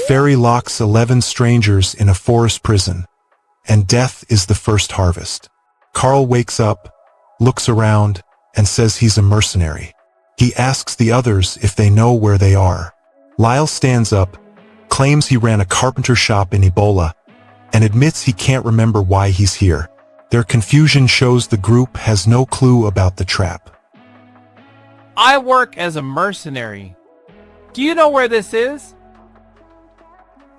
fairy locks 11 strangers in a forest prison, and death is the first harvest. Carl wakes up, looks around, and says he's a mercenary. He asks the others if they know where they are. Lyle stands up, claims he ran a carpenter shop in Ebola, and admits he can't remember why he's here. Their confusion shows the group has no clue about the trap. I work as a mercenary. Do you know where this is?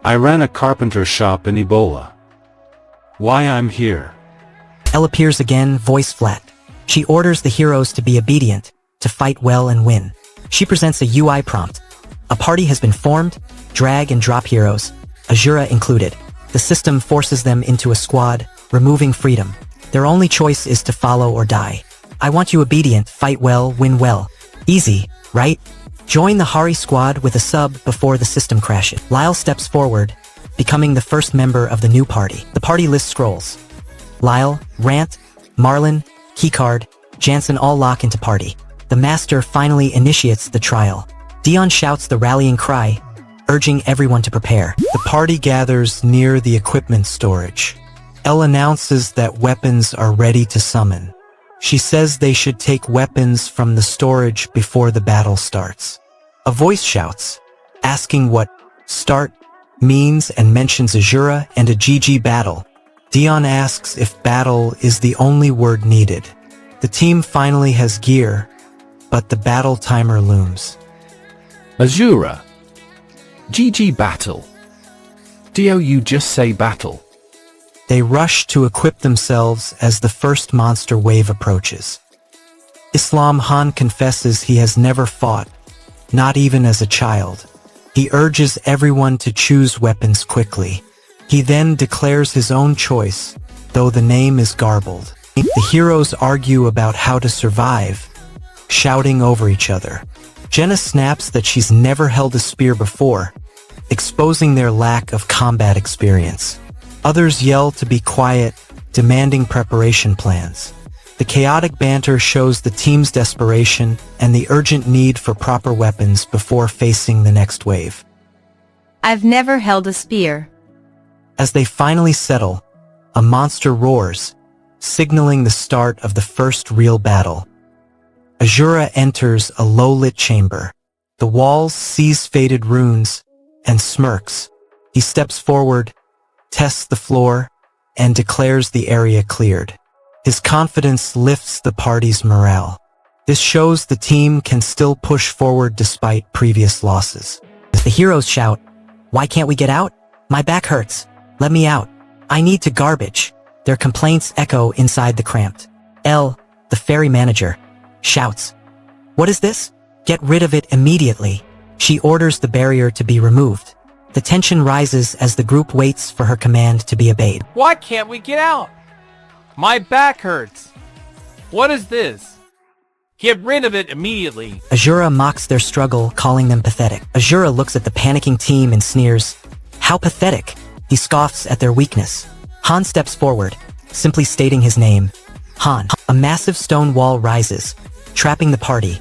I ran a carpenter shop in Ebola. Why I'm here? Elle appears again, voice flat. She orders the heroes to be obedient, to fight well and win. She presents a UI prompt. A party has been formed, drag and drop heroes, Azura included. The system forces them into a squad, removing freedom. Their only choice is to follow or die. I want you obedient, fight well, win well. Easy, right? Join the Hari squad with a sub before the system crashes. Lyle steps forward, becoming the first member of the new party. The party list scrolls. Lyle, Rant, Marlin, Keycard, Jansen all lock into party. The master finally initiates the trial. Dion shouts the rallying cry, urging everyone to prepare. The party gathers near the equipment storage. Elle announces that weapons are ready to summon. She says they should take weapons from the storage before the battle starts. A voice shouts, asking what start means and mentions Azura and a GG battle. Dion asks if battle is the only word needed. The team finally has gear, but the battle timer looms. Azura. GG battle. You just say battle. They rush to equip themselves as the first monster wave approaches. Islam Han confesses he has never fought, not even as a child. He urges everyone to choose weapons quickly. He then declares his own choice, though the name is garbled. The heroes argue about how to survive, shouting over each other. Jenna snaps that she's never held a spear before, exposing their lack of combat experience. Others yell to be quiet, demanding preparation plans. The chaotic banter shows the team's desperation and the urgent need for proper weapons before facing the next wave. I've never held a spear. As they finally settle, a monster roars, signaling the start of the first real battle. Azura enters a low-lit chamber. The walls sees faded runes and smirks. He steps forward, tests the floor, and declares the area cleared. His confidence lifts the party's morale. This shows the team can still push forward despite previous losses. The heroes shout, "Why can't we get out? My back hurts. Let me out. I need to garbage." Their complaints echo inside the cramped. Elle, the ferry manager, shouts, "What is this? Get rid of it immediately." She orders the barrier to be removed. The tension rises as the group waits for her command to be obeyed. Why can't we get out? My back hurts. What is this? Get rid of it immediately. Azura mocks their struggle, calling them pathetic. Azura looks at the panicking team and sneers, "How pathetic." He scoffs at their weakness. Han steps forward, simply stating his name, Han. A massive stone wall rises, trapping the party.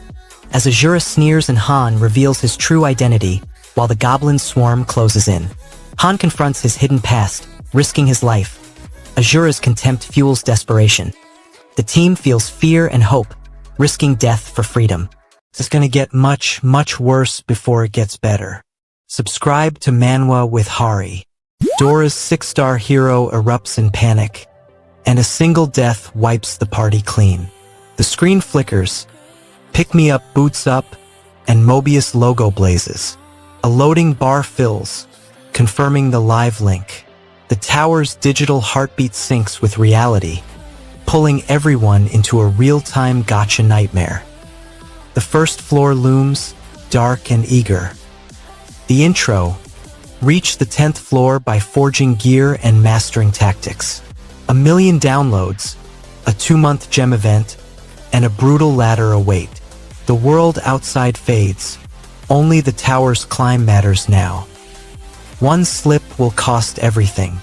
As Azura sneers and Han reveals his true identity, while the goblin swarm closes in. Han confronts his hidden past, risking his life. Azura's contempt fuels desperation. The team feels fear and hope, risking death for freedom. It's gonna get much, much worse before it gets better. Subscribe to Manwa with Hari. Dora's 6-star hero erupts in panic, and a single death wipes the party clean. The screen flickers, Pick Me Up boots up, and Mobius logo blazes. A loading bar fills, confirming the live link. The tower's digital heartbeat syncs with reality, pulling everyone into a real-time gacha nightmare. The first floor looms, dark and eager. The intro, reach the 10th floor by forging gear and mastering tactics. 1 million downloads, a 2-month gem event, and a brutal ladder await. The world outside fades. Only the tower's climb matters now. One slip will cost everything.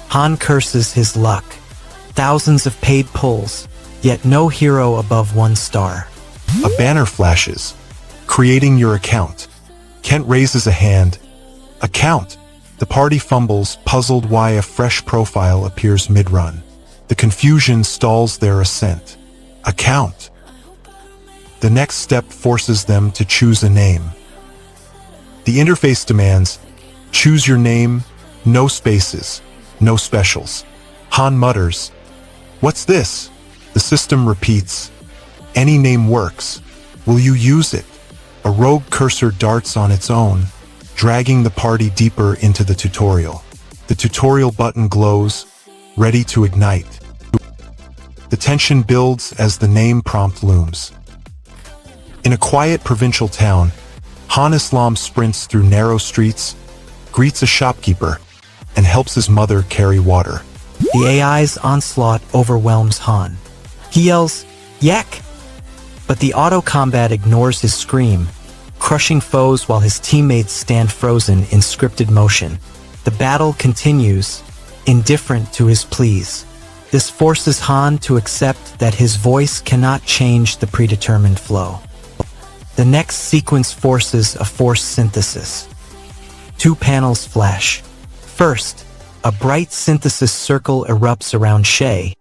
Han curses his luck. Thousands of paid pulls, yet no hero above 1 star. A banner flashes, creating your account. Kent raises a hand, Account. The party fumbles, puzzled why a fresh profile appears mid-run. The confusion stalls their ascent. Account. The next step forces them to choose a name. The interface demands, choose your name, no spaces, no specials. Han mutters, "What's this?" The system repeats, "Any name works. Will you use it?" A rogue cursor darts on its own, dragging the party deeper into the tutorial. The tutorial button glows, ready to ignite. The tension builds as the name prompt looms. In a quiet provincial town, Han Islam sprints through narrow streets, greets a shopkeeper, and helps his mother carry water. The AI's onslaught overwhelms Han. He yells, "Yak!" But the auto-combat ignores his scream, crushing foes while his teammates stand frozen in scripted motion. The battle continues, indifferent to his pleas. This forces Han to accept that his voice cannot change the predetermined flow. The next sequence forces a force synthesis. 2 panels flash. First, a bright synthesis circle erupts around Shay,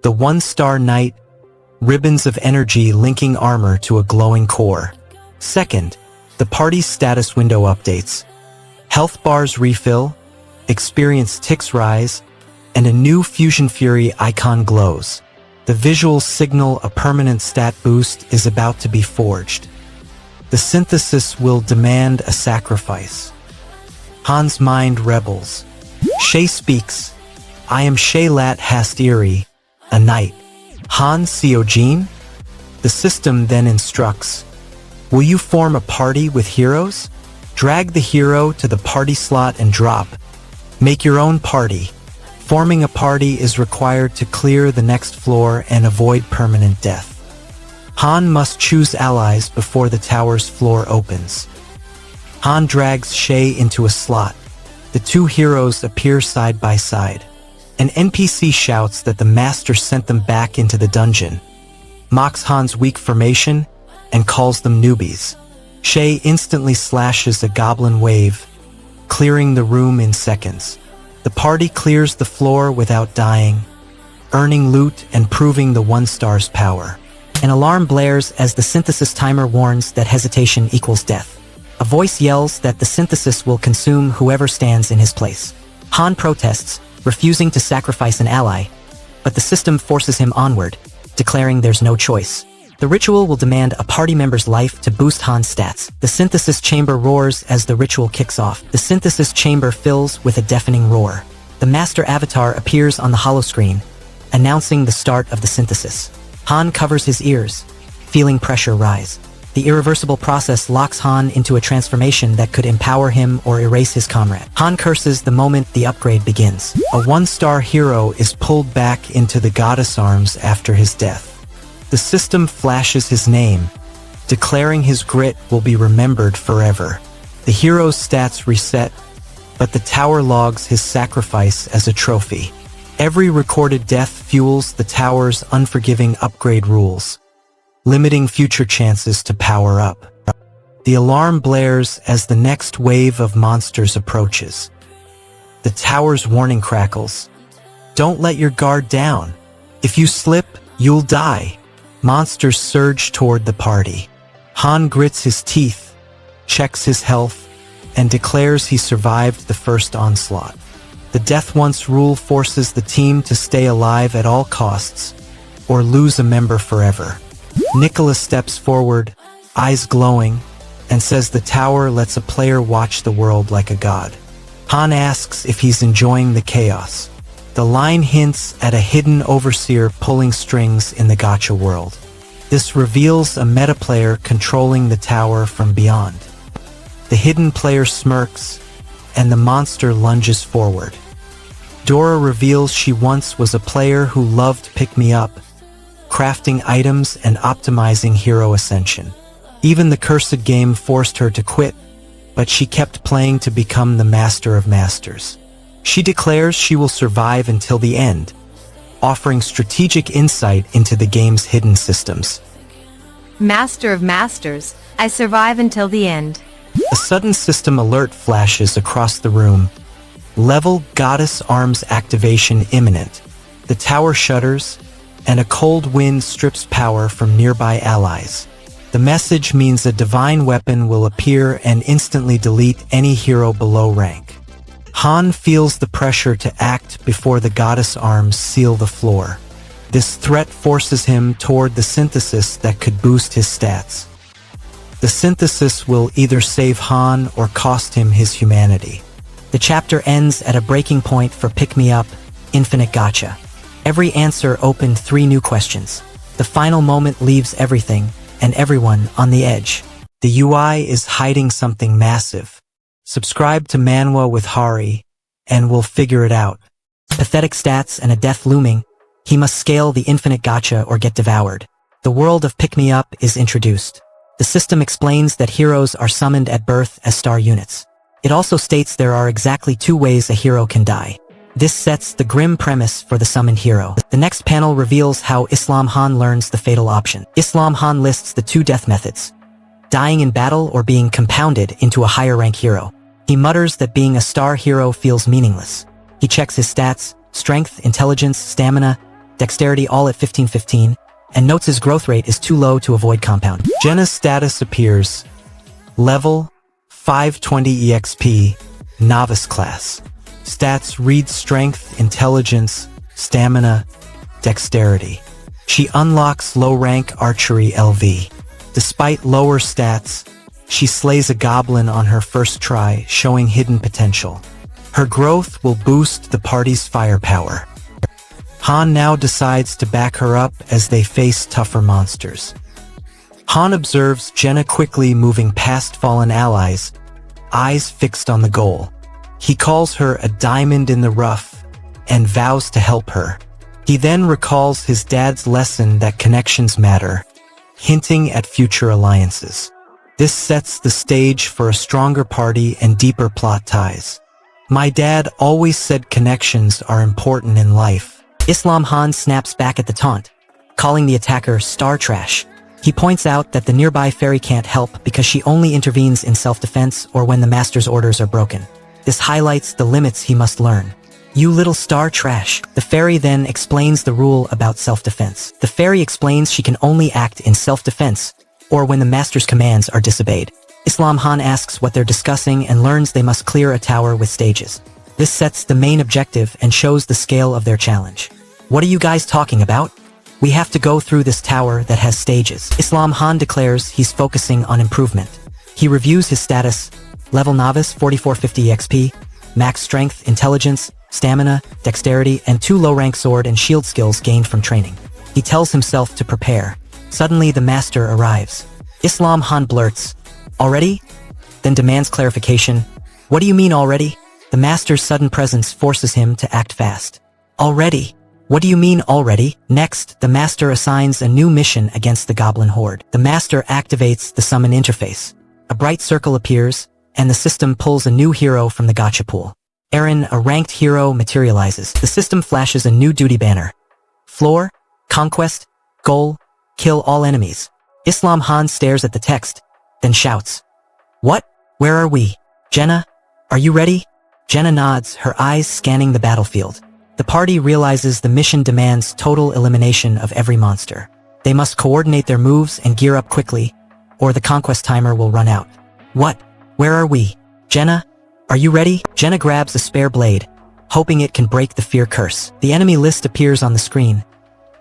the one-star knight, ribbons of energy linking armor to a glowing core. Second, the party's status window updates. Health bars refill, experience ticks rise, and a new Fusion Fury icon glows. The visuals signal a permanent stat boost is about to be forged. The synthesis will demand a sacrifice. Han's mind rebels. Shay speaks, "I am Shaylat Hastiri, a knight." Han Seojin? The system then instructs, "Will you form a party with heroes? Drag the hero to the party slot and drop. Make your own party. Forming a party is required to clear the next floor and avoid permanent death." Han must choose allies before the tower's floor opens. Han drags Shay into a slot. The 2 heroes appear side by side. An NPC shouts that the master sent them back into the dungeon, mocks Han's weak formation, and calls them newbies. Shay instantly slashes a goblin wave, clearing the room in seconds. The party clears the floor without dying, earning loot and proving the 1-star's power. An alarm blares as the synthesis timer warns that hesitation equals death. A voice yells that the synthesis will consume whoever stands in his place. Han protests, refusing to sacrifice an ally, but the system forces him onward, declaring there's no choice. The ritual will demand a party member's life to boost Han's stats. The synthesis chamber roars as the ritual kicks off. The synthesis chamber fills with a deafening roar. The master avatar appears on the holoscreen, announcing the start of the synthesis. Han covers his ears, feeling pressure rise. The irreversible process locks Han into a transformation that could empower him or erase his comrade. Han curses the moment the upgrade begins. A 1-star hero is pulled back into the goddess arms after his death. The system flashes his name, declaring his grit will be remembered forever. The hero's stats reset, but the tower logs his sacrifice as a trophy. Every recorded death fuels the tower's unforgiving upgrade rules, limiting future chances to power up. The alarm blares as the next wave of monsters approaches. The tower's warning crackles. "Don't let your guard down. If you slip, you'll die." Monsters surge toward the party. Han grits his teeth, checks his health, and declares he survived the first onslaught. The Death Once rule forces the team to stay alive at all costs, or lose a member forever. Nicholas steps forward, eyes glowing, and says the tower lets a player watch the world like a god. Han asks if he's enjoying the chaos. The line hints at a hidden overseer pulling strings in the Gacha world. This reveals a meta-player controlling the tower from beyond. The hidden player smirks, and the monster lunges forward. Dora reveals she once was a player who loved pick-me-up, crafting items and optimizing hero ascension. Even the cursed game forced her to quit, but she kept playing to become the master of masters. She declares she will survive until the end, offering strategic insight into the game's hidden systems. Master of Masters, I survive until the end. A sudden system alert flashes across the room. Level goddess arms activation imminent. The tower shudders, and a cold wind strips power from nearby allies. The message means a divine weapon will appear and instantly delete any hero below rank. Han feels the pressure to act before the goddess arms seal the floor. This threat forces him toward the synthesis that could boost his stats. The synthesis will either save Han or cost him his humanity. The chapter ends at a breaking point for Pick Me Up, Infinite Gacha. Every answer opened 3 new questions. The final moment leaves everything and everyone on the edge. The UI is hiding something massive. Subscribe to Manwa with Hari, and we'll figure it out. Pathetic stats and a death looming. He must scale the infinite gacha or get devoured. The world of Pick Me Up is introduced. The system explains that heroes are summoned at birth as star units. It also states there are exactly 2 ways a hero can die. This sets the grim premise for the summoned hero. The next panel reveals how Islam Han learns the fatal option. Islam Han lists the 2 death methods: dying in battle or being compounded into a higher rank hero. He mutters that being a star hero feels meaningless. He checks his stats, strength, intelligence, stamina, dexterity all at 15-15, and notes his growth rate is too low to avoid compound. Jenna's status appears: level 520 EXP, novice class. Stats read strength, intelligence, stamina, dexterity. She unlocks low-rank archery LV. Despite lower stats, she slays a goblin on her first try, showing hidden potential. Her growth will boost the party's firepower. Han now decides to back her up as they face tougher monsters. Han observes Jenna quickly moving past fallen allies, eyes fixed on the goal. He calls her a diamond in the rough and vows to help her. He then recalls his dad's lesson that connections matter, hinting at future alliances. This sets the stage for a stronger party and deeper plot ties. My dad always said connections are important in life. Islam Han snaps back at the taunt, calling the attacker star trash. He points out that the nearby fairy can't help because she only intervenes in self-defense or when the master's orders are broken. This highlights the limits he must learn. You little star trash. The fairy then explains the rule about self-defense. The fairy explains she can only act in self-defense or when the master's commands are disobeyed. Islam Han asks what they're discussing and learns they must clear a tower with stages. This sets the main objective and shows the scale of their challenge. What are you guys talking about? We have to go through this tower that has stages. Islam Han declares he's focusing on improvement. He reviews his status: level novice 4450 EXP, max strength, intelligence, stamina, dexterity, and 2 low-rank sword and shield skills gained from training. He tells himself to prepare. Suddenly the master arrives. Islam Han blurts, "Already?" Then demands clarification. What do you mean already? The master's sudden presence forces him to act fast. Already? What do you mean already? Next, the master assigns a new mission against the goblin horde. The master activates the summon interface. A bright circle appears, and the system pulls a new hero from the gacha pool. Eren, a ranked hero, materializes. The system flashes a new duty banner. Floor, conquest, goal, kill all enemies. Islam Han stares at the text, then shouts, "What? Where are we? Jenna, are you ready?" Jenna nods, her eyes scanning the battlefield. The party realizes the mission demands total elimination of every monster. They must coordinate their moves and gear up quickly, or the conquest timer will run out. What? Where are we? Jenna, are you ready? Jenna grabs a spare blade, hoping it can break the fear curse. The enemy list appears on the screen.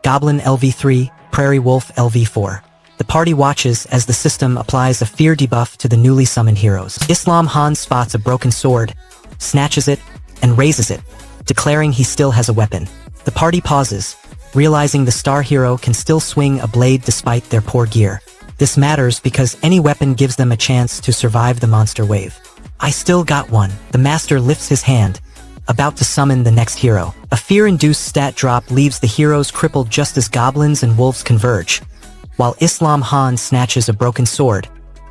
Goblin LV3, Prairie Wolf LV4. The party watches as the system applies a fear debuff to the newly summoned heroes. Islam Han spots a broken sword, snatches it, and raises it, declaring he still has a weapon. The party pauses, realizing the star hero can still swing a blade despite their poor gear. This matters because any weapon gives them a chance to survive the monster wave. I still got one. The master lifts his hand, about to summon the next hero. A fear-induced stat drop leaves the heroes crippled just as goblins and wolves converge, while Islam Han snatches a broken sword,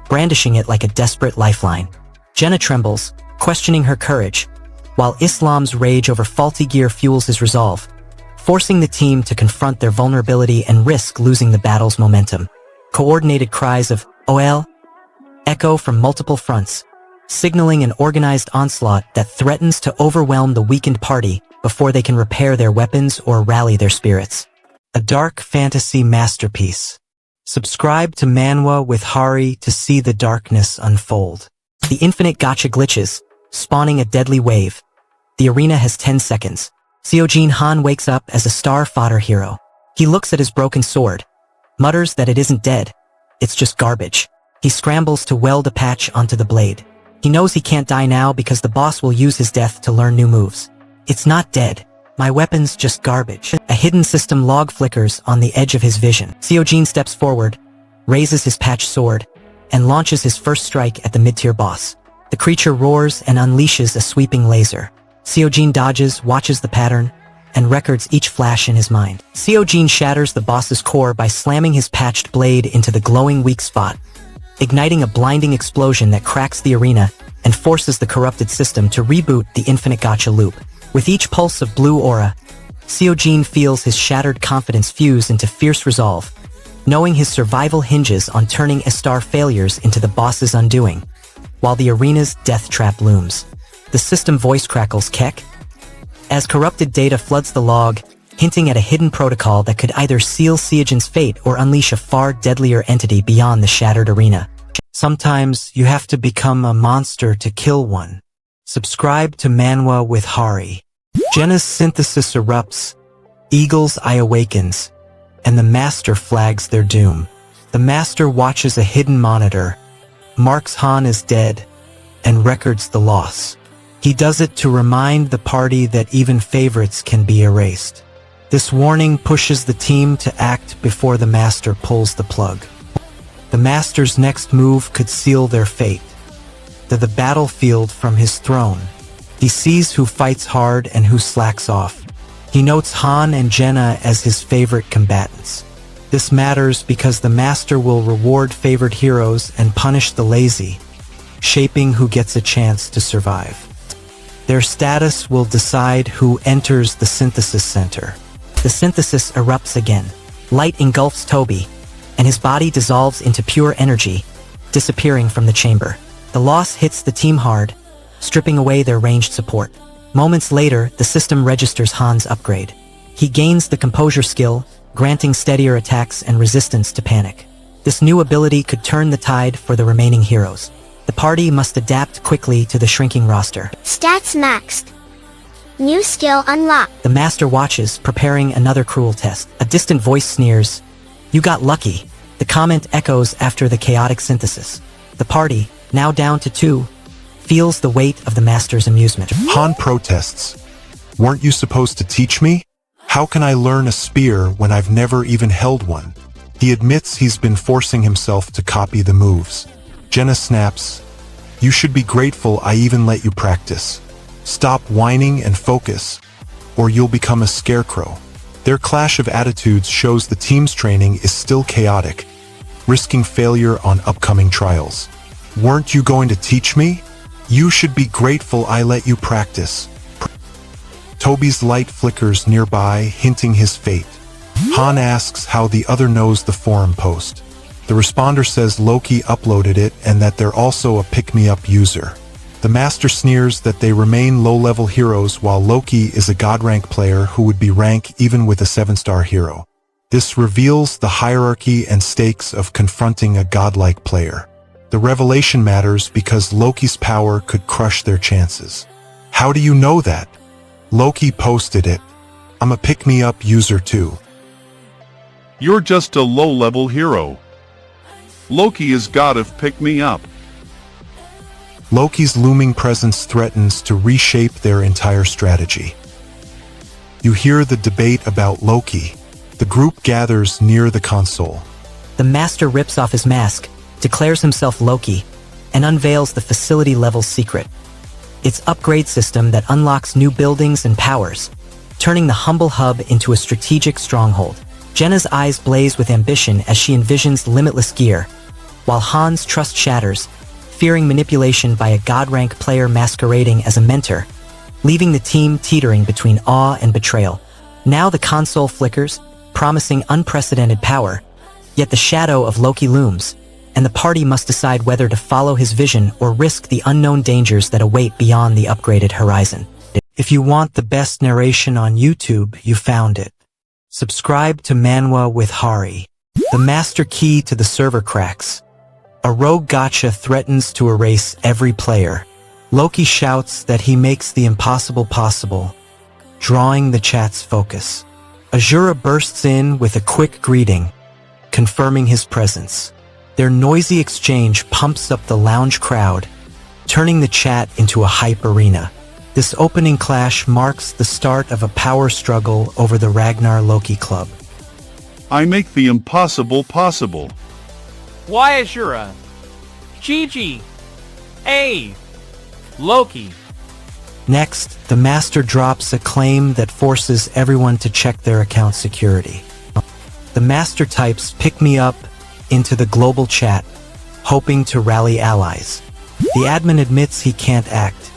brandishing it like a desperate lifeline. Jenna trembles, questioning her courage, while Islam's rage over faulty gear fuels his resolve, forcing the team to confront their vulnerability and risk losing the battle's momentum. Coordinated cries of "OL" echo from multiple fronts, signaling an organized onslaught that threatens to overwhelm the weakened party before they can repair their weapons or rally their spirits. A dark fantasy masterpiece. Subscribe to Manwa with Hari to see the darkness unfold. The infinite gacha glitches, spawning a deadly wave. The arena has 10 seconds. Seojin Han wakes up as a star fodder hero. He looks at his broken sword, mutters that it isn't dead. It's just garbage. He scrambles to weld a patch onto the blade. He knows he can't die now because the boss will use his death to learn new moves. It's not dead. My weapon's just garbage. A hidden system log flickers on the edge of his vision. Seojin steps forward, raises his patched sword, and launches his first strike at the mid-tier boss. The creature roars and unleashes a sweeping laser. Seojin dodges, watches the pattern, and records each flash in his mind. Seojin shatters the boss's core by slamming his patched blade into the glowing weak spot, igniting a blinding explosion that cracks the arena and forces the corrupted system to reboot the infinite gacha loop. With each pulse of blue aura, Seojin feels his shattered confidence fuse into fierce resolve, knowing his survival hinges on turning Estar failures into the boss's undoing, while the arena's death trap looms. The system voice crackles Kek as corrupted data floods the log, hinting at a hidden protocol that could either seal Seojin's fate or unleash a far deadlier entity beyond the shattered arena. Sometimes you have to become a monster to kill one. Subscribe to Manwa with Hari. Jenna's synthesis erupts, Eagle's eye awakens, and the Master flags their doom. The Master watches a hidden monitor, marks Han as dead, and records the loss. He does it to remind the party that even favorites can be erased. This warning pushes the team to act before the Master pulls the plug. The Master's next move could seal their fate. The battlefield from his throne. He sees who fights hard and who slacks off. He notes Han and Jenna as his favorite combatants. This matters because the Master will reward favored heroes and punish the lazy, shaping who gets a chance to survive. Their status will decide who enters the Synthesis Center. The synthesis erupts again. Light engulfs Toby, and his body dissolves into pure energy, disappearing from the chamber. The loss hits the team hard, stripping away their ranged support. Moments later, the system registers Han's upgrade. He gains the composure skill, granting steadier attacks and resistance to panic. This new ability could turn the tide for the remaining heroes. The party must adapt quickly to the shrinking roster. Stats maxed. New skill unlocked. The Master watches, preparing another cruel test. A distant voice sneers, "You got lucky." The comment echoes after the chaotic synthesis. The party, now down to 2, feels the weight of the Master's amusement. Han protests. Weren't you supposed to teach me? How can I learn a spear when I've never even held one? He admits he's been forcing himself to copy the moves. Jenna snaps. You should be grateful I even let you practice. Stop whining and focus, or you'll become a scarecrow. Their clash of attitudes shows the team's training is still chaotic, risking failure on upcoming trials. Weren't you going to teach me? You should be grateful I let you practice. Toby's light flickers nearby, hinting his fate. Han asks how the other knows the forum post. The responder says Loki uploaded it and that they're also a pick-me-up user. The Master sneers that they remain low-level heroes while Loki is a god-rank player who would be rank even with a 7-star hero. This reveals the hierarchy and stakes of confronting a godlike player. The revelation matters because Loki's power could crush their chances. How do you know that? Loki posted it. I'm a pick-me-up user too. You're just a low-level hero. Loki is god of pick-me-up. Loki's looming presence threatens to reshape their entire strategy. You hear the debate about Loki. The group gathers near the console. The Master rips off his mask, declares himself Loki, and unveils the facility-level secret. Its upgrade system that unlocks new buildings and powers, turning the humble hub into a strategic stronghold. Jenna's eyes blaze with ambition as she envisions limitless gear, while Han's trust shatters, fearing manipulation by a god-rank player masquerading as a mentor, leaving the team teetering between awe and betrayal. Now the console flickers, promising unprecedented power, yet the shadow of Loki looms, and the party must decide whether to follow his vision or risk the unknown dangers that await beyond the upgraded horizon. If you want the best narration on YouTube, you found it. Subscribe to Manwa with Hari. The master key to the server cracks. A rogue gacha threatens to erase every player. Loki shouts that he makes the impossible possible, drawing the chat's focus. Azura bursts in with a quick greeting, confirming his presence. Their noisy exchange pumps up the lounge crowd, turning the chat into a hype arena. This opening clash marks the start of a power struggle over the Ragnar Loki Club. I make the impossible possible. Why Azura? Gigi! A! Loki! Next, the master drops a claim that forces everyone to check their account security. The master types "pick me up" into the global chat, hoping to rally allies. The admin admits he can't act,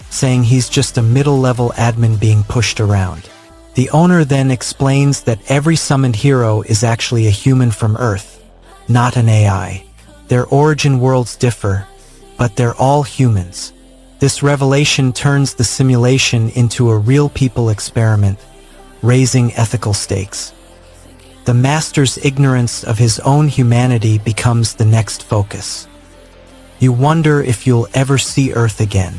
saying he's just a middle-level admin being pushed around. The owner then explains that every summoned hero is actually a human from Earth, not an AI. Their origin worlds differ, but they're all humans. This revelation turns the simulation into a real people experiment, raising ethical stakes. The master's ignorance of his own humanity becomes the next focus. You wonder if you'll ever see Earth again.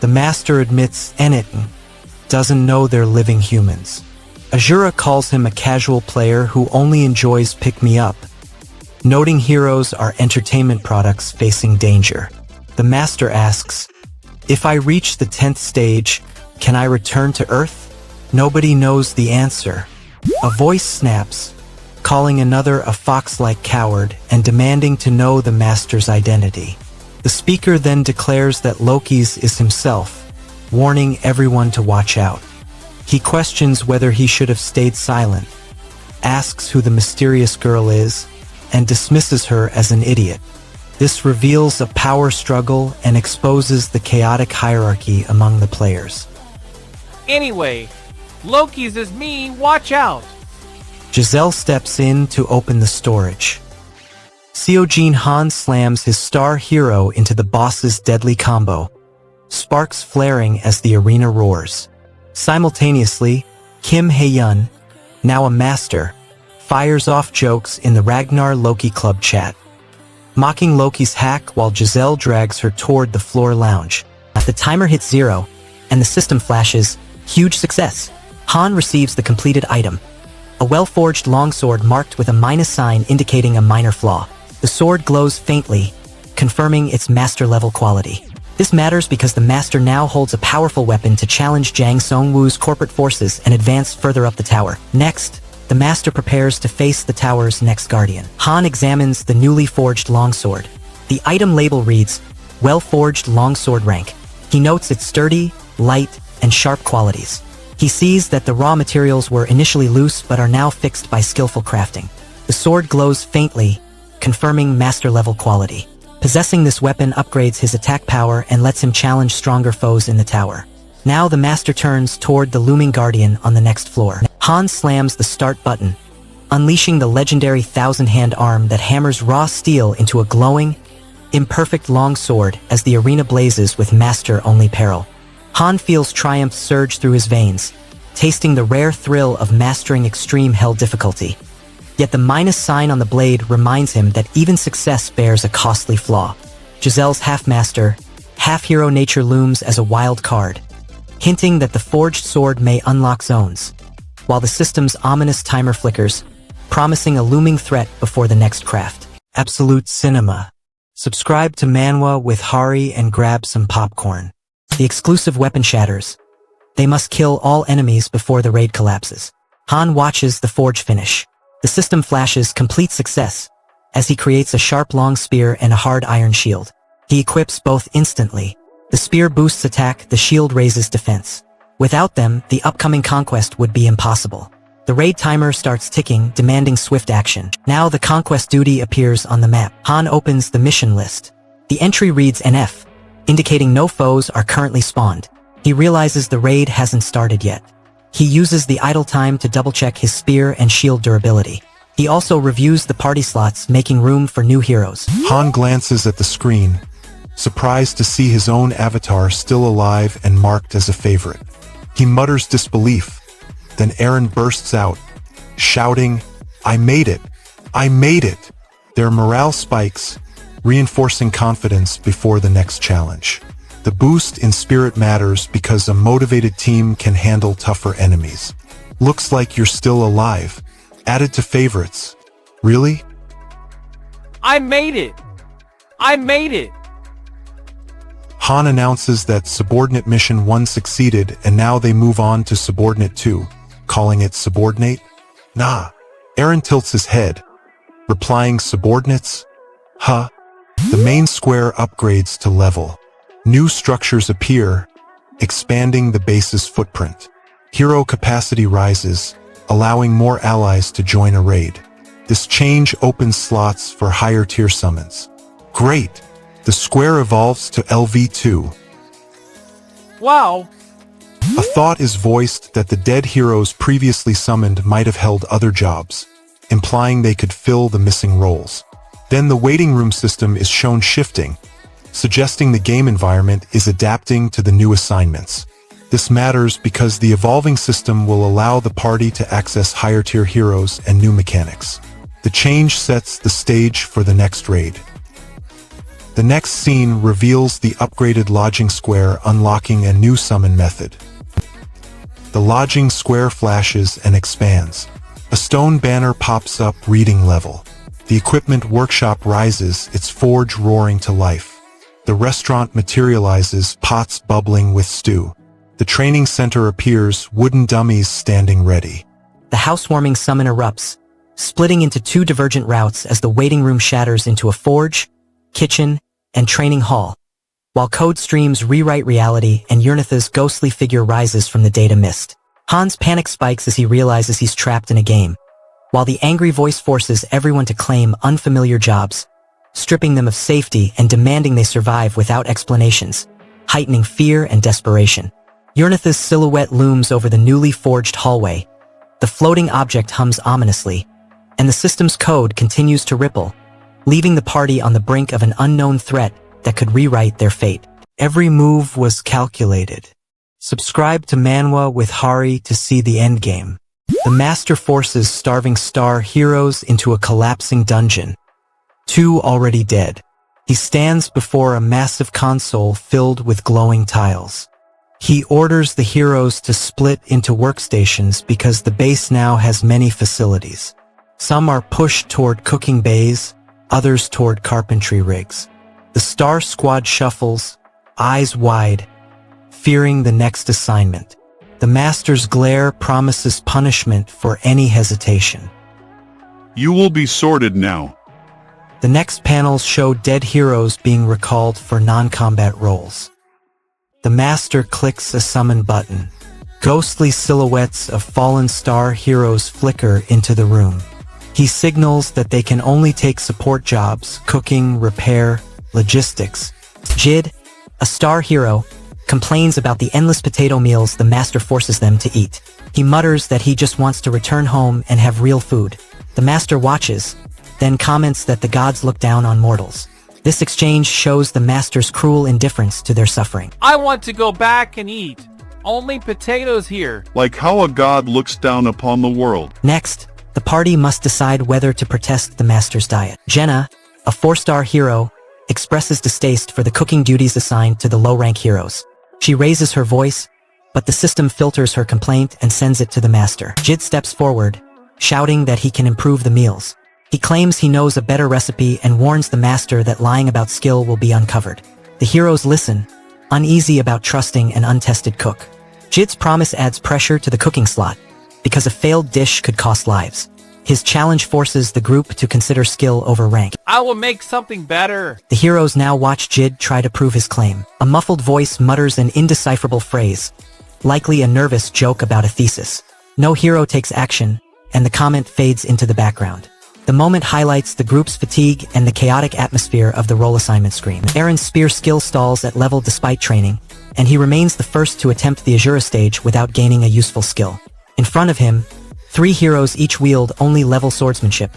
The master admits Enitin doesn't know they're living humans. Azura calls him a casual player who only enjoys pick-me-up, noting heroes are entertainment products facing danger. The master asks, "If I reach the 10th stage, can I return to Earth?" Nobody knows the answer. A voice snaps, calling another a fox-like coward and demanding to know the master's identity. The speaker then declares that Loki's is himself, warning everyone to watch out. He questions whether he should have stayed silent, asks who the mysterious girl is, and dismisses her as an idiot. This reveals a power struggle and exposes the chaotic hierarchy among the players. Anyway, Loki's is me, watch out! Giselle steps in to open the storage. Seojin Han slams his star hero into the boss's deadly combo, sparks flaring as the arena roars. Simultaneously, Kim Hae-yun, now a master, fires off jokes in the Ragnar Loki Club chat, mocking Loki's hack while Giselle drags her toward the floor lounge. The timer hits 0, and the system flashes, "Huge success." Han receives the completed item, a well-forged longsword marked with a minus sign indicating a minor flaw. The sword glows faintly, confirming its master-level quality. This matters because the master now holds a powerful weapon to challenge Jang Song-woo's corporate forces and advance further up the tower. Next, the master prepares to face the tower's next guardian. Han examines the newly forged longsword. The item label reads, "Well-forged longsword rank." He notes its sturdy, light, and sharp qualities. He sees that the raw materials were initially loose but are now fixed by skillful crafting. The sword glows faintly, confirming master-level quality. Possessing this weapon upgrades his attack power and lets him challenge stronger foes in the tower. Now the master turns toward the looming guardian on the next floor. Han slams the start button, unleashing the legendary thousand-hand arm that hammers raw steel into a glowing, imperfect longsword as the arena blazes with master-only peril. Han feels triumph surge through his veins, tasting the rare thrill of mastering extreme hell difficulty. Yet the minus sign on the blade reminds him that even success bears a costly flaw. Giselle's half-master, half-hero nature looms as a wild card, hinting that the forged sword may unlock zones, while the system's ominous timer flickers, promising a looming threat before the next craft. Absolute cinema. Subscribe to Manwa with Hari and grab some popcorn. The exclusive weapon shatters. They must kill all enemies before the raid collapses. Han watches the forge finish. The system flashes complete success, as he creates a sharp long spear and a hard iron shield. He equips both instantly. The spear boosts attack, the shield raises defense. Without them, the upcoming conquest would be impossible. The raid timer starts ticking, demanding swift action. Now the conquest duty appears on the map. Han opens the mission list. The entry reads NF, indicating no foes are currently spawned. He realizes the raid hasn't started yet. He uses the idle time to double-check his spear and shield durability. He also reviews the party slots, making room for new heroes. Han glances at the screen, surprised to see his own avatar still alive and marked as a favorite. He mutters disbelief. Then Eren bursts out, shouting, "I made it! I made it!" Their morale spikes, reinforcing confidence before the next challenge. The boost in spirit matters because a motivated team can handle tougher enemies. Looks like you're still alive. Added to favorites. Really? I made it! I made it! Han announces that Subordinate Mission 1 succeeded and now they move on to Subordinate 2, calling it Subordinate? Nah. Eren tilts his head, replying Subordinates? Huh? The main square upgrades to level. New structures appear, expanding the base's footprint. Hero capacity rises, allowing more allies to join a raid. This change opens slots for higher tier summons. Great! The square evolves to LV2. Wow! A thought is voiced that the dead heroes previously summoned might have held other jobs, implying they could fill the missing roles. Then the waiting room system is shown shifting, suggesting the game environment is adapting to the new assignments. This matters because the evolving system will allow the party to access higher tier heroes and new mechanics. The change sets the stage for the next raid. The next scene reveals the upgraded lodging square unlocking a new summon method. The lodging square flashes and expands. A stone banner pops up reading level. The equipment workshop rises, its forge roaring to life. The restaurant materializes, pots bubbling with stew. The training center appears, wooden dummies standing ready. The housewarming summon erupts, splitting into two divergent routes as the waiting room shatters into a forge, kitchen, and training hall, while code streams rewrite reality and Urnitha's ghostly figure rises from the data mist. Han's panic spikes as he realizes he's trapped in a game, while the angry voice forces everyone to claim unfamiliar jobs, stripping them of safety and demanding they survive without explanations, heightening fear and desperation. Urnitha's silhouette looms over the newly forged hallway. The floating object hums ominously, and the system's code continues to ripple, leaving the party on the brink of an unknown threat that could rewrite their fate. Every move was calculated. Subscribe to Manwa with Hari to see the endgame. The Master forces starving star heroes into a collapsing dungeon. 2 already dead. He stands before a massive console filled with glowing tiles. He orders the heroes to split into workstations because the base now has many facilities. Some are pushed toward cooking bays, others toward carpentry rigs. The Star Squad shuffles, eyes wide, fearing the next assignment. The Master's glare promises punishment for any hesitation. You will be sorted now. The next panels show dead heroes being recalled for non-combat roles. The Master clicks a summon button. Ghostly silhouettes of fallen star heroes flicker into the room. He signals that they can only take support jobs, cooking, repair, logistics. Jid, a star hero, complains about the endless potato meals the Master forces them to eat. He mutters that he just wants to return home and have real food. The Master watches, then comments that the gods look down on mortals. This exchange shows the Master's cruel indifference to their suffering. I want to go back and eat. Only potatoes here. Like how a god looks down upon the world. Next, the party must decide whether to protest the Master's diet. Jenna, a 4-star hero, expresses distaste for the cooking duties assigned to the low-rank heroes. She raises her voice, but the system filters her complaint and sends it to the Master. Jid steps forward, shouting that he can improve the meals. He claims he knows a better recipe and warns the Master that lying about skill will be uncovered. The heroes listen, uneasy about trusting an untested cook. Jid's promise adds pressure to the cooking slot, because a failed dish could cost lives. His challenge forces the group to consider skill over rank. I will make something better. The heroes now watch Jid try to prove his claim. A muffled voice mutters an indecipherable phrase, likely a nervous joke about a thesis. No hero takes action, and the comment fades into the background. The moment highlights the group's fatigue and the chaotic atmosphere of the role assignment screen. Eren's spear skill stalls at level despite training, and he remains the first to attempt the Azura stage without gaining a useful skill. In front of him, 3 heroes each wield only level swordsmanship,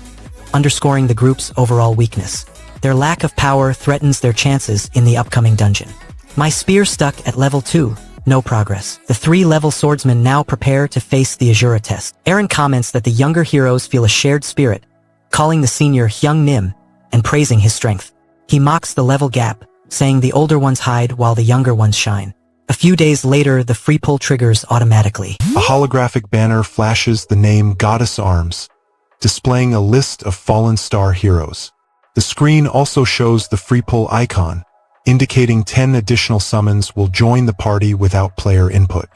underscoring the group's overall weakness. Their lack of power threatens their chances in the upcoming dungeon. My spear stuck at level 2. No progress. The 3-level swordsmen now prepare to face the Azura test. Eren comments that the younger heroes feel a shared spirit, calling the senior Hyung Nim and praising his strength. He mocks the level gap, saying the older ones hide while the younger ones shine. A few days later, the free pull triggers automatically. A holographic banner flashes the name Goddess Arms, displaying a list of fallen star heroes. The screen also shows the free pull icon, indicating 10 additional summons will join the party without player input.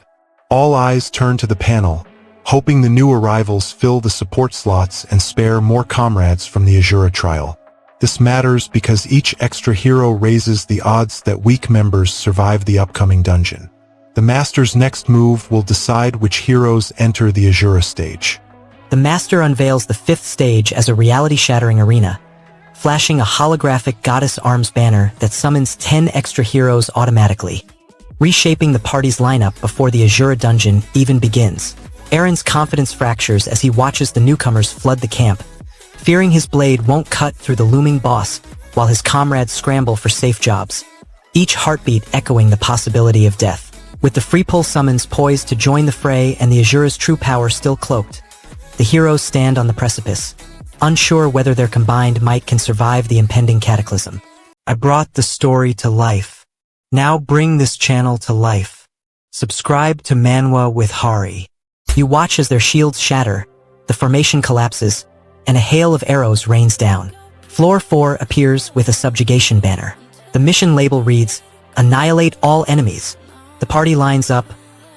All eyes turn to the panel, hoping the new arrivals fill the support slots and spare more comrades from the Azura trial. This matters because each extra hero raises the odds that weak members survive the upcoming dungeon. The Master's next move will decide which heroes enter the Azura stage. The Master unveils the 5th stage as a reality-shattering arena, flashing a holographic Goddess Arms banner that summons 10 extra heroes automatically, reshaping the party's lineup before the Azura dungeon even begins. Eren's confidence fractures as he watches the newcomers flood the camp, fearing his blade won't cut through the looming boss while his comrades scramble for safe jobs, each heartbeat echoing the possibility of death. With the free pull summons poised to join the fray and the Azura's true power still cloaked, the heroes stand on the precipice, unsure whether their combined might can survive the impending cataclysm. I brought the story to life. Now bring this channel to life. Subscribe to Manwa with Hari. You watch as their shields shatter, the formation collapses, and a hail of arrows rains down. Floor 4 appears with a subjugation banner. The mission label reads, "Annihilate all enemies." The party lines up,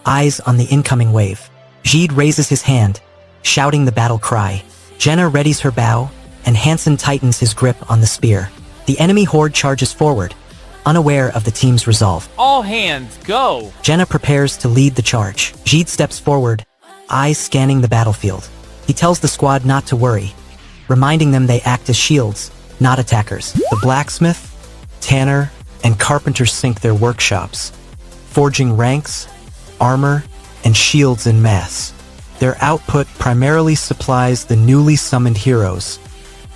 eyes on the incoming wave. Jeed raises his hand, shouting the battle cry. Jenna readies her bow, and Hansen tightens his grip on the spear. The enemy horde charges forward, unaware of the team's resolve. All hands, go! Jenna prepares to lead the charge. Jeed steps forward, eyes scanning the battlefield. He tells the squad not to worry, reminding them they act as shields, not attackers. The blacksmith, tanner, and carpenter sync their workshops, forging ranks, armor, and shields en masse. Their output primarily supplies the newly summoned heroes,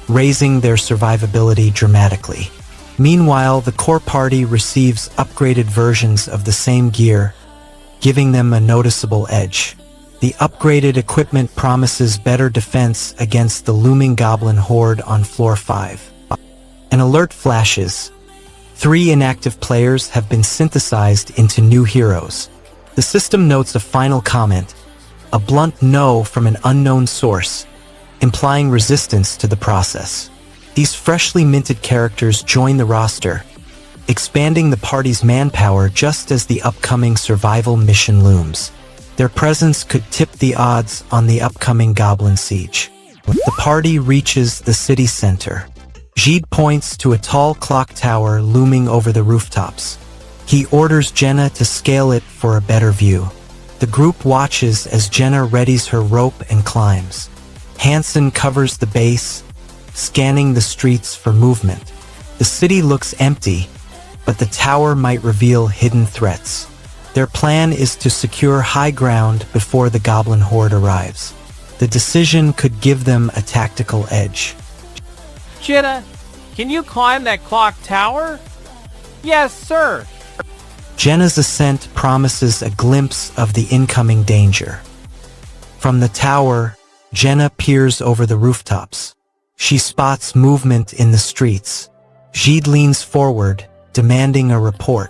raising their survivability dramatically. Meanwhile, the core party receives upgraded versions of the same gear, giving them a noticeable edge. The upgraded equipment promises better defense against the looming goblin horde on floor 5. An alert flashes. 3 inactive players have been synthesized into new heroes. The system notes a final comment, a blunt no from an unknown source, implying resistance to the process. These freshly minted characters join the roster, expanding the party's manpower just as the upcoming survival mission looms. Their presence could tip the odds on the upcoming goblin siege. The party reaches the city center. Jeed points to a tall clock tower looming over the rooftops. He orders Jenna to scale it for a better view. The group watches as Jenna readies her rope and climbs. Hansen covers the base, scanning the streets for movement. The city looks empty, but the tower might reveal hidden threats. Their plan is to secure high ground before the goblin horde arrives. The decision could give them a tactical edge. Jenna, can you climb that clock tower? Yes, sir. Jenna's ascent promises a glimpse of the incoming danger. From the tower, Jenna peers over the rooftops. She spots movement in the streets. Jeed leans forward, demanding a report.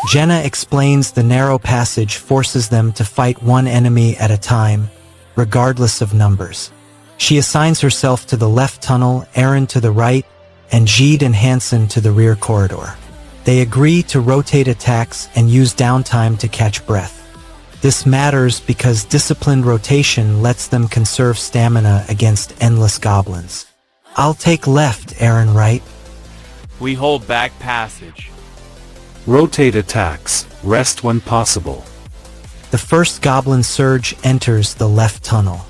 Jenna explains the narrow passage forces them to fight one enemy at a time, regardless of numbers. She assigns herself to the left tunnel, Eren to the right, and Jeed and Hansen to the rear corridor. They agree to rotate attacks and use downtime to catch breath. This matters because disciplined rotation lets them conserve stamina against endless goblins. I'll take left, Eren right. We hold back passage. Rotate attacks, rest when possible. The first goblin surge enters the left tunnel.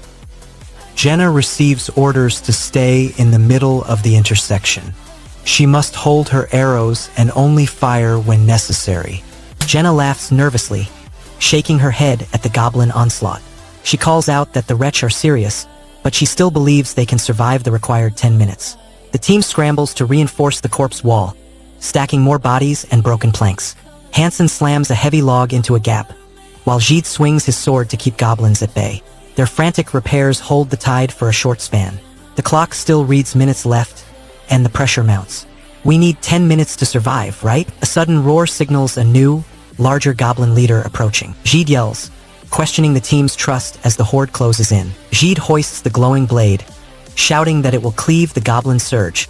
Jenna receives orders to stay in the middle of the intersection. She must hold her arrows and only fire when necessary. Jenna laughs nervously, shaking her head at the goblin onslaught. She calls out that the wretch are serious, but she still believes they can survive the required 10 minutes. The team scrambles to reinforce the corpse wall, stacking more bodies and broken planks. Hansen slams a heavy log into a gap, while Gide swings his sword to keep goblins at bay. Their frantic repairs hold the tide for a short span. The clock still reads minutes left, and the pressure mounts. We need 10 minutes to survive, right? A sudden roar signals a new, larger goblin leader approaching. Gide yells, questioning the team's trust as the horde closes in. Gide hoists the glowing blade, shouting that it will cleave the goblin surge,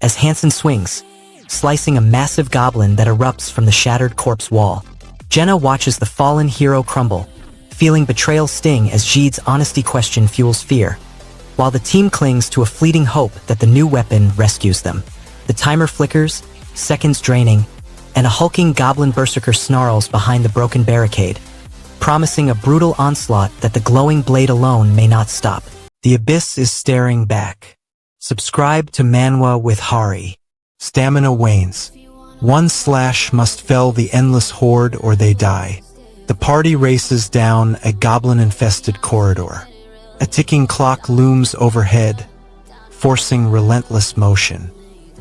as Hansen swings, slicing a massive goblin that erupts from the shattered corpse wall. Jenna watches the fallen hero crumble, feeling betrayal sting as Gide's honesty question fuels fear, while the team clings to a fleeting hope that the new weapon rescues them. The timer flickers, seconds draining, and a hulking goblin berserker snarls behind the broken barricade, promising a brutal onslaught that the glowing blade alone may not stop. The abyss is staring back. Subscribe to Manwa with Hari. Stamina wanes. One slash must fell the endless horde or they die. The party races down a goblin-infested corridor. A ticking clock looms overhead, forcing relentless motion.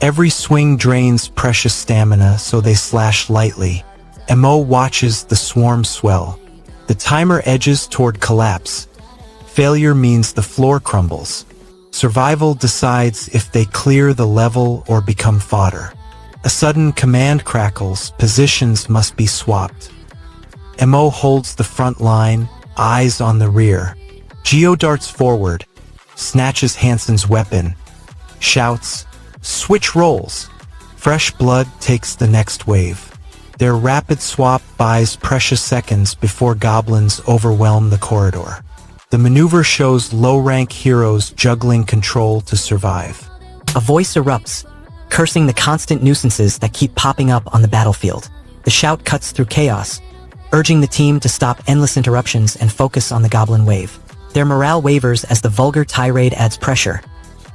Every swing drains precious stamina, so they slash lightly. Mo watches the swarm swell. The timer edges toward collapse. Failure means the floor crumbles. Survival decides if they clear the level or become fodder. A sudden command crackles, positions must be swapped. Mo holds the front line, eyes on the rear. Geo darts forward, snatches Hansen's weapon, shouts, "Switch roles!" Fresh blood takes the next wave. Their rapid swap buys precious seconds before goblins overwhelm the corridor. The maneuver shows low-rank heroes juggling control to survive. A voice erupts, cursing the constant nuisances that keep popping up on the battlefield. The shout cuts through chaos, urging the team to stop endless interruptions and focus on the goblin wave. Their morale wavers as the vulgar tirade adds pressure,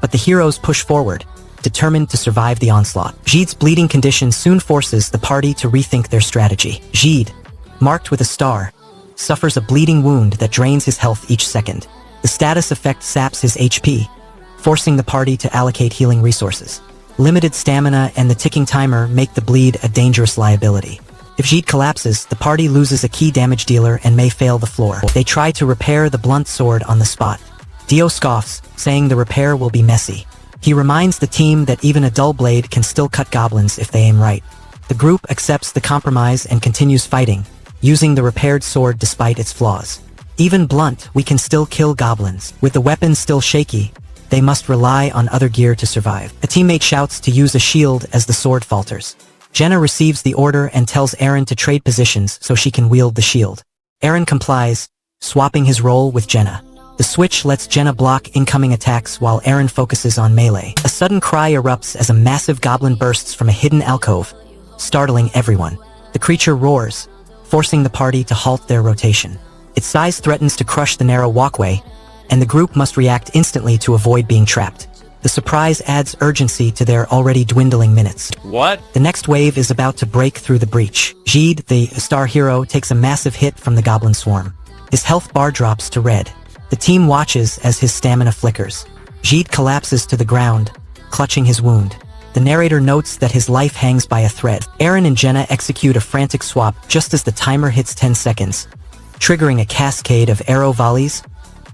but the heroes push forward, determined to survive the onslaught. Gide's bleeding condition soon forces the party to rethink their strategy. Gide, marked with a star, suffers a bleeding wound that drains his health each second. The status effect saps his HP, forcing the party to allocate healing resources. Limited stamina and the ticking timer make the bleed a dangerous liability. If Gide collapses, the party loses a key damage dealer and may fail the floor. They try to repair the blunt sword on the spot. Dio scoffs, saying the repair will be messy. He reminds the team that even a dull blade can still cut goblins if they aim right. The group accepts the compromise and continues fighting, using the repaired sword despite its flaws. Even blunt, we can still kill goblins. With the weapon still shaky, they must rely on other gear to survive. A teammate shouts to use a shield as the sword falters. Jenna receives the order and tells Aaron to trade positions so she can wield the shield. Aaron complies, swapping his role with Jenna. The switch lets Jenna block incoming attacks while Aaron focuses on melee. A sudden cry erupts as a massive goblin bursts from a hidden alcove, startling everyone. The creature roars, forcing the party to halt their rotation. Its size threatens to crush the narrow walkway, and the group must react instantly to avoid being trapped. The surprise adds urgency to their already dwindling minutes. What? The next wave is about to break through the breach. Gide, the star hero, takes a massive hit from the goblin swarm. His health bar drops to red. The team watches as his stamina flickers. Gide collapses to the ground, clutching his wound. The narrator notes that his life hangs by a thread. Aaron and Jenna execute a frantic swap just as the timer hits 10 seconds, triggering a cascade of arrow volleys,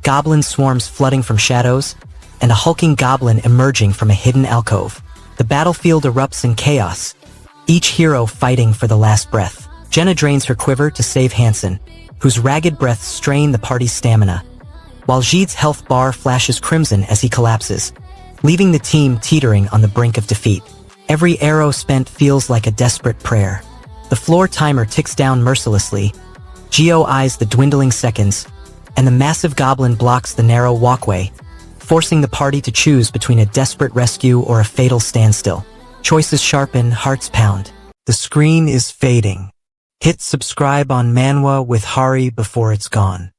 goblin swarms flooding from shadows, and a hulking goblin emerging from a hidden alcove. The battlefield erupts in chaos, each hero fighting for the last breath. Jenna drains her quiver to save Hansen, whose ragged breaths strain the party's stamina, while Gide's health bar flashes crimson as he collapses, leaving the team teetering on the brink of defeat. Every arrow spent feels like a desperate prayer. The floor timer ticks down mercilessly. Geo eyes the dwindling seconds, and the massive goblin blocks the narrow walkway, forcing the party to choose between a desperate rescue or a fatal standstill. Choices sharpen, hearts pound. The screen is fading. Hit subscribe on Manwa with Hari before it's gone.